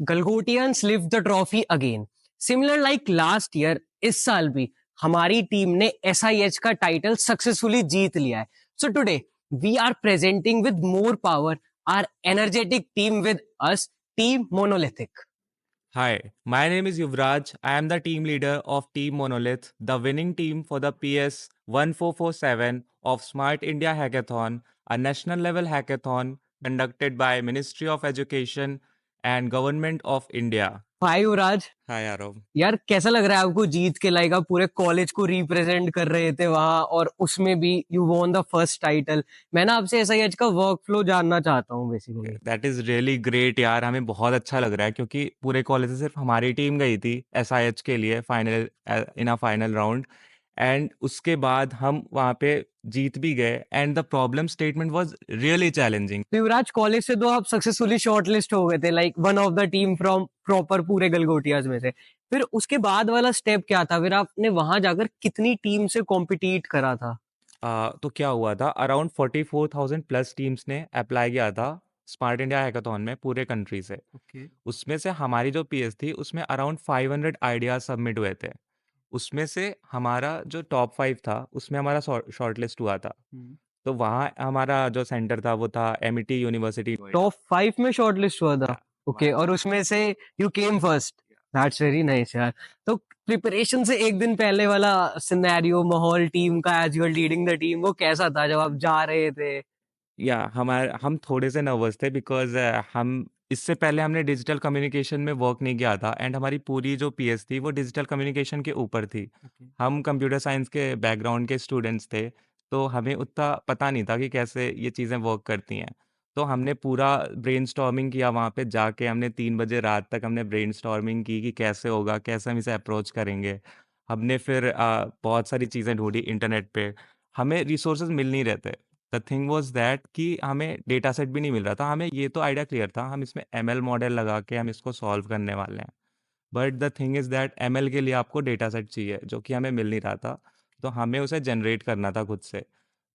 गलगोटियंस lift the trophy again. Similar like last year, इस साल भी हमारी टीम ने एसआईएच का टाइटल सक्सेसफुली जीत लिया है। So today we are presenting with more power our energetic team with us, team monolithic. Hi, my name is Yuvraj. I am the team leader of Team Monolith, the winning team for the PS 1447 of Smart India Hackathon, a national level hackathon conducted by Ministry of Education and Government of India. Hi Yuvraj. Hi, Arav. यार कैसा लग रहा है आपको जीत के? Like आप पूरे college को रिप्रेजेंट कर रहे थे वहां, और उसमें भी you won the first title. मैं ना आपसे एसआईएच का वर्क फ्लो जानना चाहता हूँ basically. That is really great यार, हमें बहुत अच्छा लग रहा है क्योंकि पूरे कॉलेज से सिर्फ हमारी टीम गई थी एसआईएच के लिए final in a final round. And उसके बाद हम वहाँ पे जीत भी गए and the problem statement was really challenging. तो युवराज, कॉलेज से तो आप सक्सेसफुली शॉर्टलिस्ट हो गए थे, like one of the team from proper पूरे गलगोटियाज में से। फिर उसके बाद वाला स्टेप क्या था? फिर आपने वहां जाकर कितनी टीम से कॉम्पिटिट करा था? तो क्या हुआ था, अराउंड 44,000 प्लस टीम्स ने अप्लाई किया था स्मार्ट इंडिया हैकाथॉन में पूरे कंट्री से। उसमें से हमारी जो पीएस थी उसमें अराउंड 500 आइडियाज सबमिट हुए थे। उसमें से हमारा जो टॉप 5 था उसमें हमारा शॉर्टलिस्ट हुआ था। तो वहाँ हमारा जो सेंटर था वो था एमिटी यूनिवर्सिटी नोएडा। टॉप 5 में शॉर्टलिस्ट हुआ था? या ओके, और उसमें से you came first. That's very nice यार। तो प्रिपरेशन से एक दिन पहले वाला सिनेरियो, माहौल टीम का, as you are leading the team, वो कैसा था जब आप जा रहे थे? या हम थोड़े से नर्वस थे बिकॉज हम इससे पहले हमने डिजिटल कम्युनिकेशन में वर्क नहीं किया था एंड हमारी पूरी जो पीएस थी वो डिजिटल कम्युनिकेशन के ऊपर थी। हम कंप्यूटर साइंस के बैकग्राउंड के स्टूडेंट्स थे, तो हमें उतना पता नहीं था कि कैसे ये चीज़ें वर्क करती हैं। तो हमने पूरा ब्रेनस्टॉर्मिंग किया वहाँ पे जाके, हमने 3 बजे रात तक हमने ब्रेनस्टॉर्मिंग की कि कैसे होगा, कैसे हम इसे अप्रोच करेंगे। हमने फिर बहुत सारी चीज़ें ढूंढी इंटरनेट पे, हमें रिसोर्सेज मिल नहीं रहे थे। द थिंग वाज़ दैट कि हमें डेटा सेट भी नहीं मिल रहा था। हमें ये तो आइडिया क्लियर था, हम इसमें एमएल मॉडल लगा के हम इसको सॉल्व करने वाले हैं। But the thing is that ML के लिए आपको डेटा सेट चाहिए, जो कि हमें मिल नहीं रहा था। तो हमें उसे जनरेट करना था खुद से।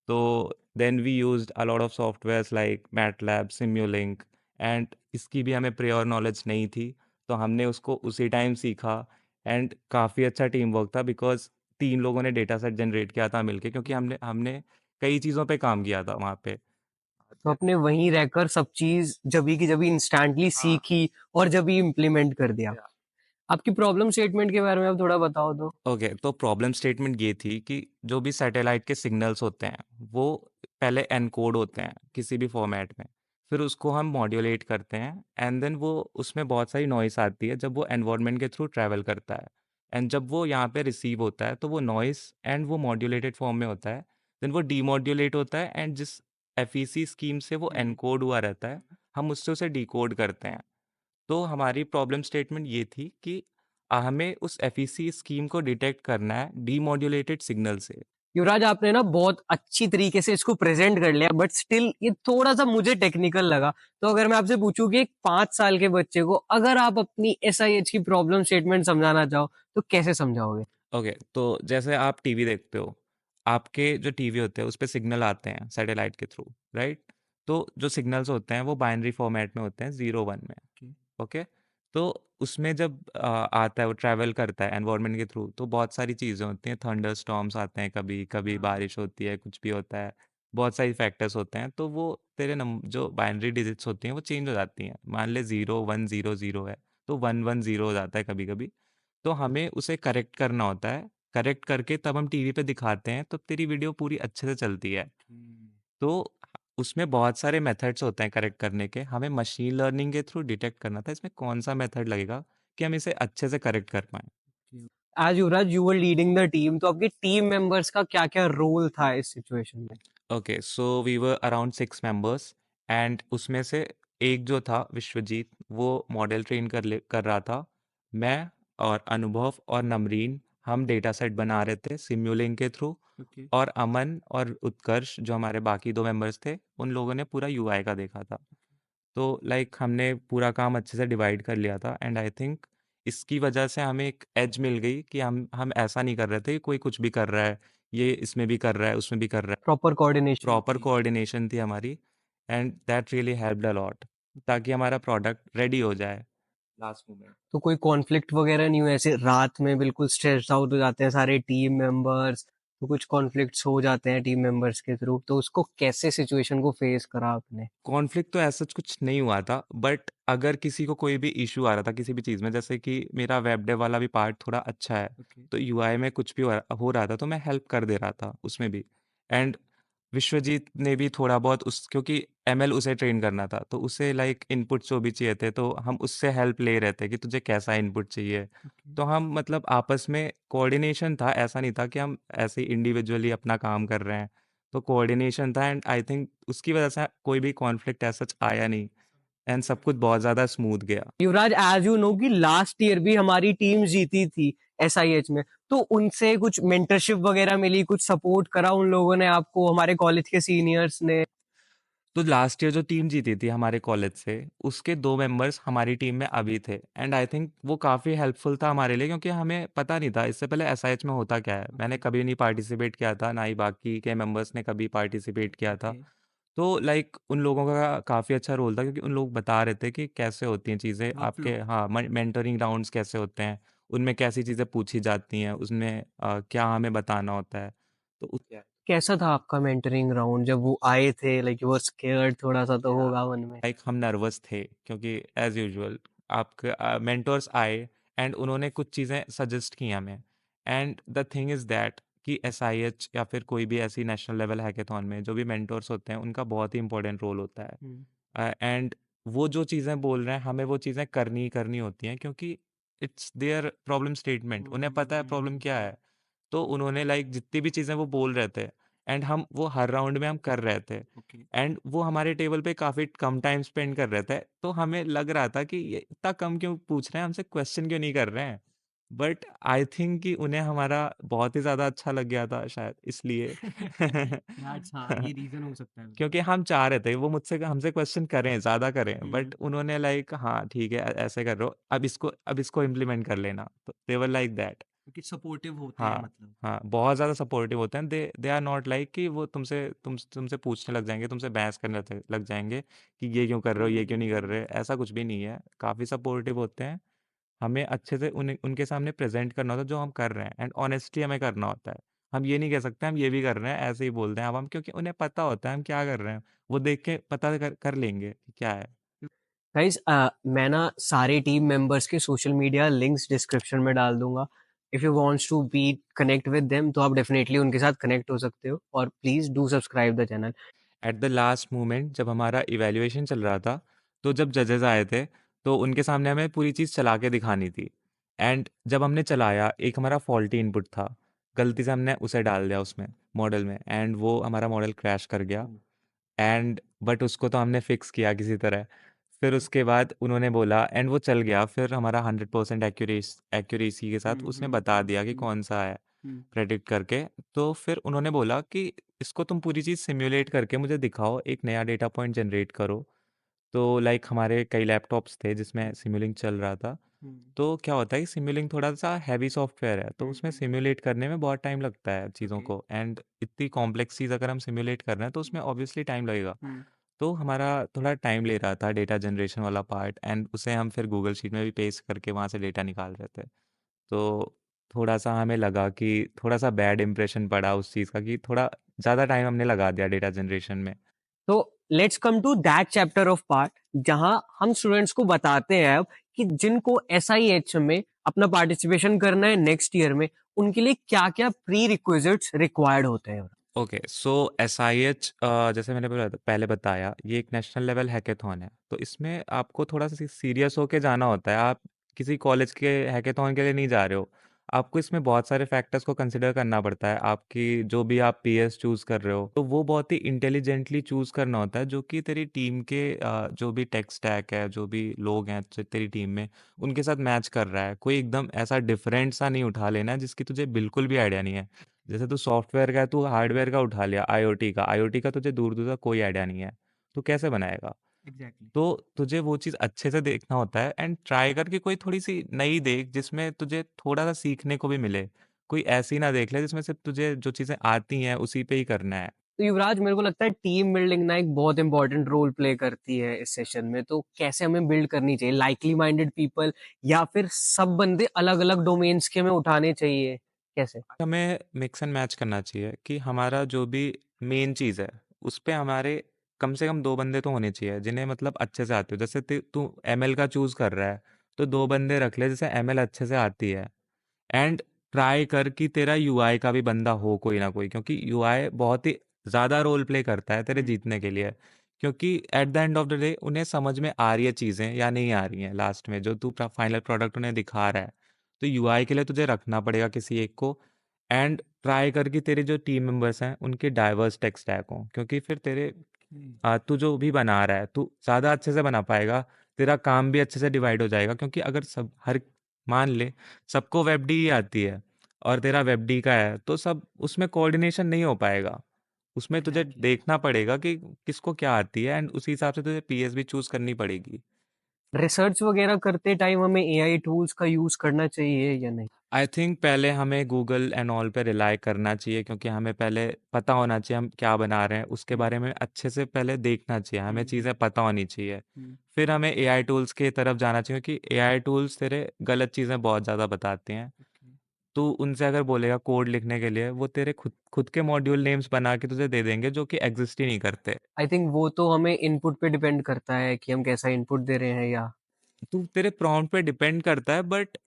तो then we used a lot of softwares like MATLAB, Simulink, and इसकी भी हमें प्रियोर नॉलेज नहीं थी। तो हमने उसको उसी टाइम सीखा एंड काफ़ी अच्छा टीम वर्क था बिकॉज़ 3 लोगों ने डेटा सेट जनरेट किया था मिलके, क्योंकि हमने हमने कई चीज़ों पे काम किया था वहाँ पे। तो आपने वहीं रहकर सब चीज जभी की जभी इंस्टेंटली सीखी और जभी इम्प्लीमेंट कर दिया। या आपकी प्रॉब्लम स्टेटमेंट के बारे में आप थोड़ा बताओ तो। ओके, तो प्रॉब्लम स्टेटमेंट ये थी कि जो भी सैटेलाइट के सिग्नल्स होते हैं वो पहले एनकोड होते हैं किसी भी फॉर्मेट में, फिर उसको हम मॉड्यूलेट करते हैं एंड देन वो उसमें बहुत सारी नॉइस आती है जब वो एनवायरनमेंट के थ्रू ट्रैवल करता है। एंड जब वो यहाँ पे रिसीव होता है तो वो नॉइस एंड वो मॉड्यूलेटेड फॉर्म में होता है, देन वो डीमॉड्यूलेट होता है एंड जिस एफईसी स्कीम से वो एनकोड हुआ रहता है हम उससे उसे डिकोड करते हैं। तो हमारी प्रॉब्लम स्टेटमेंट ये थी कि हमें उस एफईसी स्कीम को डिटेक्ट करना है डीमॉड्यूलेटेड सिग्नल से। युवराज, आपने ना बहुत अच्छी तरीके से इसको प्रेजेंट कर लिया, बट स्टिल ये थोड़ा सा मुझे टेक्निकल लगा। तो अगर मैं आपसे पूछूं कि एक 5 साल के बच्चे को अगर आप अपनी एसआईएच की प्रॉब्लम स्टेटमेंट समझाना चाहो तो कैसे समझाओगे? ओके, तो जैसे आप टीवी देखते हो, आपके जो टीवी होते हैं उस पे सिग्नल आते हैं सैटेलाइट के थ्रू, राइट? तो जो सिग्नल्स होते हैं वो बाइनरी फॉर्मेट में होते हैं, 0 1 में। ओके, तो उसमें जब आता है, वो ट्रैवल करता है एनवायरनमेंट के थ्रू, तो बहुत सारी चीज़ें होती हैं, थंडर स्टॉर्म्स आते हैं, कभी कभी बारिश होती है, कुछ भी होता है, बहुत सारी फैक्टर्स होते हैं। तो वो तेरे जो बाइनरी डिजिट्स होती हैं वो चेंज हो जाती हैं। मान ले 0 1 0 0 है, तो 1 1 0 हो जाता है कभी कभी। तो हमें उसे करेक्ट करना होता है, करेक्ट करके तब हम टीवी पे दिखाते हैं, तो तेरी वीडियो पूरी अच्छे से चलती है। तो उसमें बहुत सारे मेथड्स होते हैं करेक्ट करने के, हमें मशीन लर्निंग के थ्रू डिटेक्ट करना था इसमें कौन सा मेथड लगेगा कि हम इसे अच्छे से करेक्ट कर पाएँ। As Yuvraj, you were leading the team, तो आपके टीम मेंबर्स का क्या क्या रोल था इस सिचुएशन में? Okay, so we were around 6 members and उसमें से एक जो था विश्वजीत, वो मॉडल ट्रेन कर रहा था। मैं और अनुभव और नमरीन हम डेटा सेट बना रहे थे सिम्युलिंक के थ्रू। और अमन और उत्कर्ष जो हमारे बाकी 2 मेंबर्स थे, उन लोगों ने पूरा यूआई का देखा था। तो लाइक हमने पूरा काम अच्छे से डिवाइड कर लिया था एंड आई थिंक इसकी वजह से हमें एक एज मिल गई कि हम ऐसा नहीं कर रहे थे कि कोई कुछ भी कर रहा है, ये इसमें भी कर रहा है, उसमें भी कर रहा है। Proper coordination. प्रॉपर कोऑर्डिनेशन थी हमारी and that really helped a lot ताकि हमारा प्रोडक्ट रेडी हो जाए। Last moment. तो कोई कॉन्फ्लिक्ट वगैरह नहीं हुआ ऐसे रात में बिल्कुल स्ट्रेस्ड आउट हो जाते हैं सारे टीम मेंबर्स, तो कुछ कॉन्फ्लिक्ट्स हो जाते हैं टीम मेंबर्स के थ्रू, तो उसको कैसे सिचुएशन को फेस करा आपने? कॉन्फ्लिक्ट तो ऐसा कुछ नहीं हुआ था, बट अगर किसी को कोई भी इशू आ रहा था किसी भी चीज़ में, जैसे कि मेरा वेब डेव वाला भी पार्ट थोड़ा अच्छा है, ओके। तो यूआई में कुछ भी हो रहा था तो मैं हेल्प कर दे रहा था उसमें भी। एंड विश्वजीत ने भी थोड़ा बहुत उस, क्योंकि एमएल उसे ट्रेन करना था, तो उसे लाइक इनपुट जो भी चाहिए थे तो हम उससे हेल्प ले रहे थे कि तुझे कैसा इनपुट चाहिए। ओके। तो हम मतलब आपस में कोऑर्डिनेशन था, ऐसा नहीं था कि हम ऐसे इंडिविजुअली अपना काम कर रहे हैं। तो कोऑर्डिनेशन था, एंड आई थिंक उसकी वजह से कोई भी कॉन्फ्लिक्ट ऐसा सच आया नहीं, एंड सब कुछ बहुत ज़्यादा स्मूथ गया। युवराज, एज यू नो कि लास्ट ईयर भी हमारी टीम जीती थी एसआईएच में, तो उनसे कुछ मेंटरशिप वगैरह मिली, कुछ सपोर्ट करा उन लोगों ने आपको, हमारे कॉलेज के सीनियर्स ने? तो लास्ट ईयर जो टीम जीती थी हमारे कॉलेज से, उसके 2 मेंबर्स हमारी टीम में अभी थे, एंड आई थिंक वो काफ़ी हेल्पफुल था हमारे लिए, क्योंकि हमें पता नहीं था इससे पहले एसआईएच में होता क्या है। मैंने कभी नहीं पार्टिसिपेट किया था, ना ही बाकी के मेंबर्स ने कभी पार्टिसिपेट किया था। ओके। तो लाइक उन लोगों का काफ़ी अच्छा रोल था, क्योंकि उन लोग बता रहे थे कि कैसे होती हैं चीज़ें आपके, वर्कफ्लो। हाँ, मेंटरिंग राउंड्स कैसे होते हैं, उनमें कैसी चीज़ें पूछी जाती हैं, उसमें क्या हमें बताना होता है। तो उस कैसा था आपका मेंटरिंग राउंड जब वो आए थे? लाइक यू वर स्केयर्ड, थोड़ा सा तो होगा मन में? लाइक हम नर्वस थे, क्योंकि एज यूजुअल आपके मेंटर्स आए एंड उन्होंने कुछ चीज़ें सजेस्ट की हमें। And the thing is that कि एसआईएच या फिर कोई भी ऐसी नेशनल लेवल हैकेथॉन में जो भी मेंटर्स होते हैं, उनका बहुत ही इंपॉर्टेंट रोल होता हम्म। है। एंड वो जो चीज़ें बोल रहे हैं हमें वो चीज़ें करनी ही करनी होती हैं, क्योंकि इट्स देयर प्रॉब्लम स्टेटमेंट, उन्हें पता है प्रॉब्लम क्या है। तो उन्होंने लाइक जितनी भी चीज़ें वो बोल रहे थे, एंड हम वो हर राउंड में हम कर रहे थे, ओके। एंड वो हमारे टेबल पे काफ़ी कम टाइम स्पेंड कर रहे थे, तो हमें लग रहा था कि ये इतना कम क्यों पूछ रहे हैं हमसे, क्वेश्चन क्यों नहीं कर रहे हैं। बट आई थिंक कि उन्हें हमारा बहुत ही ज़्यादा अच्छा लग गया था शायद इसलिए। दैट्स, हाँ, ये रीजन हो सकता है। क्योंकि हम चाह रहे थे वो मुझसे हमसे क्वेश्चन करें, ज़्यादा करें, हम्म। बट उन्होंने लाइक हाँ ठीक है, ऐसे कर रहे हो, अब इसको इम्प्लीमेंट कर लेना, तो दे वर लाइक दैट। क्योंकि सपोर्टिव होते हैं हाँ, मतलब। हाँ, बहुत ज़्यादा सपोर्टिव होते हैं। दे दे आर नॉट लाइक कि वो तुमसे पूछने लग जाएँगे, तुमसे बहस करने लग जाएँगे कि ये क्यों कर रहे हो, ये क्यों नहीं कर रहे? ऐसा कुछ भी नहीं है, काफ़ी सपोर्टिव होते हैं। हमें अच्छे से उनके सामने प्रेज़ेंट करना होता है जो हम कर रहे हैं, एंड ऑनेस्टली हमें करना होता है। हम ये नहीं कह सकते हम ये भी कर रहे हैं, ऐसे ही बोल दें अब हम, क्योंकि उन्हें पता होता है हम क्या कर रहे हैं। वो देख के पता कर लेंगे कि क्या है। गाइस, मैं ना सारे टीम मेंबर्स के सोशल मीडिया लिंक्स डिस्क्रिप्शन में डाल दूंगा। If you wants to be connect with them तो आप डेफिनेटली उनके साथ कनेक्ट हो सकते हो, और please do subscribe the channel. At the last moment जब हमारा इवैल्यूएशन चल रहा था, तो जब जजेस आए थे, तो उनके सामने हमें पूरी चीज़ चला के दिखानी थी। एंड जब हमने चलाया, एक हमारा फॉल्टी इनपुट था, गलती से हमने उसे डाल दिया उसमें मॉडल में, एंड वो हमारा मॉडल क्रैश कर गया। एंड बट उसको तो हमने फिक्स किया किसी तरह। फिर उसके बाद उन्होंने बोला, एंड वो चल गया, फिर हमारा 100% एक्यूरेसी के साथ उसने बता दिया कि कौन सा है, प्रेडिक्ट करके। तो फिर उन्होंने बोला कि इसको तुम पूरी चीज़ सिम्युलेट करके मुझे दिखाओ, एक नया डेटा पॉइंट जनरेट करो। तो लाइक हमारे कई लैपटॉप्स थे जिसमें सिम्युलिंक चल रहा था। तो क्या होता है कि सिम्युलिंक थोड़ा-सा हैवी सॉफ्टवेयर है, तो उसमें सिम्युलेट करने में बहुत टाइम लगता है चीज़ों ओके। को, एंड इतनी कॉम्प्लेक्स चीज़ अगर हम सिम्युलेट कर रहे हैं, तो उसमें ऑब्वियसली टाइम लगेगा। तो हमारा थोड़ा टाइम ले रहा था डेटा जनरेशन वाला पार्ट, एंड उसे हम फिर गूगल शीट में भी पेस्ट करके वहाँ से डेटा निकाल रहे थे। तो थोड़ा-सा हमें लगा कि थोड़ा-सा बैड इंप्रेशन पड़ा उस चीज़ का, कि थोड़ा ज़्यादा टाइम हमने लगा दिया डेटा जनरेशन में। तो let's come to that chapter of part जहां हम स्टूडेंट्स को बताते हैं अब कि जिनको एसआईएच में अपना पार्टिसिपेशन करना है नेक्स्ट ईयर में, उनके लिए क्या क्या प्री रिक्विजिट्स रिक्वायर्ड होते हैं। ओके, सो एसआईएच, जैसे मैंने पहले बताया, ये एक नेशनल लेवल हैकेथॉन है, तो इसमें आपको थोड़ा सा सीरियस होके जाना होता है। आप किसी कॉलेज के हैकेथॉन के लिए नहीं जा रहे हो, आपको इसमें बहुत सारे फैक्टर्स को कंसिडर करना पड़ता है। आपकी जो भी आप पीएस चूज कर रहे हो, तो वो बहुत ही इंटेलिजेंटली चूज करना होता है, जो कि तेरी टीम के जो भी टेक स्टैक है, जो भी लोग हैं तेरी टीम में, उनके साथ मैच कर रहा है। कोई एकदम ऐसा डिफरेंट सा नहीं उठा लेना है जिसकी तुझे बिल्कुल भी आइडिया नहीं है। जैसे तू सॉफ्टवेयर का है, तू हार्डवेयर का उठा लिया, आईओटी का तुझे दूर दूर तक कोई आइडिया नहीं है, तो कैसे बनाएगा? एग्जैक्टली। तो तुझे वो चीज़ अच्छे से देखना होता है, एंड ट्राई करके कोई थोड़ी सी नई देख जिसमें तुझे थोड़ा सा सीखने को भी मिले। कोई ऐसी ना देख ले जिसमें सिर्फ तुझे जो चीज़ें आती हैं उसी पे ही करना है। तो युवराज, मेरे को लगता है टीम बिल्डिंग ना एक बहुत इंपॉर्टेंट रोल प्ले करती है इस सेशन में। तो कैसे हमें बिल्ड करनी चाहिए? लाइकली माइंडेड पीपल, या फिर सब बंदे अलग अलग डोमेन्स के में उठाने चाहिए? कैसे? हमें मिक्स एंड मैच करना चाहिए कि हमारा जो भी मेन चीज़ है उस पे हमारे कम से कम 2 बंदे तो होने चाहिए जिन्हें मतलब अच्छे से आते हो। जैसे तू एमएल का चूज कर रहा है तो 2 बंदे रख ले जैसे एमएल अच्छे से आती है। एंड ट्राई कर कि तेरा यूआई का भी बंदा हो कोई ना कोई, क्योंकि यूआई बहुत ही ज़्यादा रोल प्ले करता है तेरे जीतने के लिए। क्योंकि at the end of the day उन्हें समझ में आ रही है चीज़ें या नहीं आ रही हैं, लास्ट में जो तू फाइनल प्रोडक्ट उन्हें दिखा रहा है। तो यूआई के लिए तुझे रखना पड़ेगा किसी एक को। एंड ट्राई कर कि तेरे जो टीम मेंबर्स हैं उनके डाइवर्स टेक स्टैक हों, क्योंकि फिर तेरे तू जो भी बना रहा है तू ज़्यादा अच्छे से बना पाएगा। तेरा काम भी अच्छे से डिवाइड हो जाएगा, क्योंकि अगर सब हर मान ले सबको वेबडी ही आती है और तेरा वेबडी का है तो सब उसमें कोऑर्डिनेशन नहीं हो पाएगा। उसमें तुझे देखना पड़ेगा कि किसको क्या आती है एंड उसी हिसाब से तुझे पीएस भी चूज करनी पड़ेगी। रिसर्च वगैरह करते टाइम हमें एआई टूल्स का यूज करना चाहिए या नहीं? आई थिंक पहले हमें गूगल एंड ऑल पे रिलाई करना चाहिए, क्योंकि हमें पहले पता होना चाहिए हम क्या बना रहे हैं, उसके बारे में अच्छे से पहले देखना चाहिए, हमें चीज़ें पता होनी चाहिए। फिर हमें एआई टूल्स की तरफ जाना चाहिए, क्योंकि एआई टूल्स तेरे गलत चीज़ें बहुत ज़्यादा बताते हैं। तू उनसे अगर बोलेगा कोड लिखने के लिए वो तेरे खुद खुद के मॉड्यूल नेम्स बना के तुझे दे देंगे जो कि एग्जिस्ट ही नहीं करते। आई थिंक वो तो हमें इनपुट पे डिपेंड करता है कि हम कैसा इनपुट दे रहे हैं, या तू तेरे प्रॉम्प्ट पे डिपेंड करता है, बट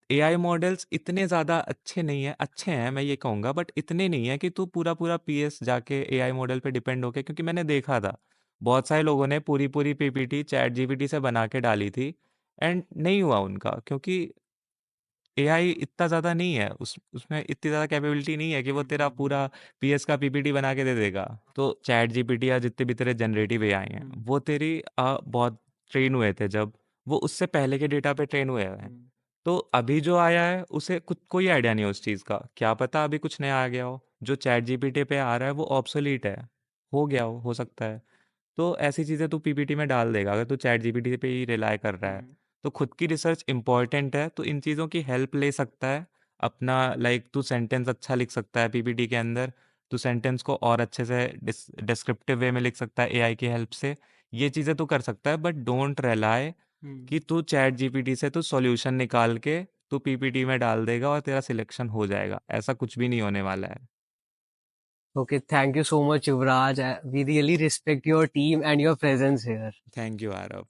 एआई मॉडल्स इतने ज़्यादा अच्छे नहीं है, अच्छे हैं मैं ये कहूँगा, बट इतने नहीं है कि तू पूरा पूरा पीएस जाके एआई मॉडल पे डिपेंड होके, क्योंकि मैंने देखा था बहुत सारे लोगों ने पूरी पूरी पीपीटी चैट जीपीटी से बना के डाली थी एंड नहीं हुआ उनका, क्योंकि एआई इतना ज़्यादा नहीं है उसमें इतनी ज़्यादा कैपेबिलिटी नहीं है कि वो तेरा पूरा पीएस का पीपीटी बना के दे देगा। तो चैट जीपीटी या जितने भी तेरे जनरेटिव एआई हैं वो तेरी बहुत ट्रेन हुए थे जब, वो उससे पहले के डेटा पे ट्रेन हुए हैं। तो अभी जो आया है उसे कुछ कोई आइडिया नहीं है उस चीज़ का, क्या पता अभी कुछ नया आ गया हो। जो चैट जीपीटी पे आ रहा है वो ऑब्सोलीट है, हो गया हो सकता है। तो ऐसी चीज़ें तू पीपीटी में डाल देगा अगर तू चैट जीपीटी पे ही रिलाई कर रहा है। तो खुद की रिसर्च इंपॉर्टेंट है, तो इन चीज़ों की हेल्प ले सकता है अपना। लाइक तू सेंटेंस अच्छा लिख सकता है पीपीटी के अंदर, तू सेंटेंस को और अच्छे से डिस्क्रिप्टिव वे में लिख सकता है एआई की हेल्प से। ये चीज़ें तू कर सकता है, बट डोंट रिलाई कि तू चैट जीपीटी से तू सॉल्यूशन निकाल के तू पीपीटी में डाल देगा और तेरा सिलेक्शन हो जाएगा। ऐसा कुछ भी नहीं होने वाला है। Okay, thank you so much Yuvraj. We really respect your team and your presence here. Thank you Aarav.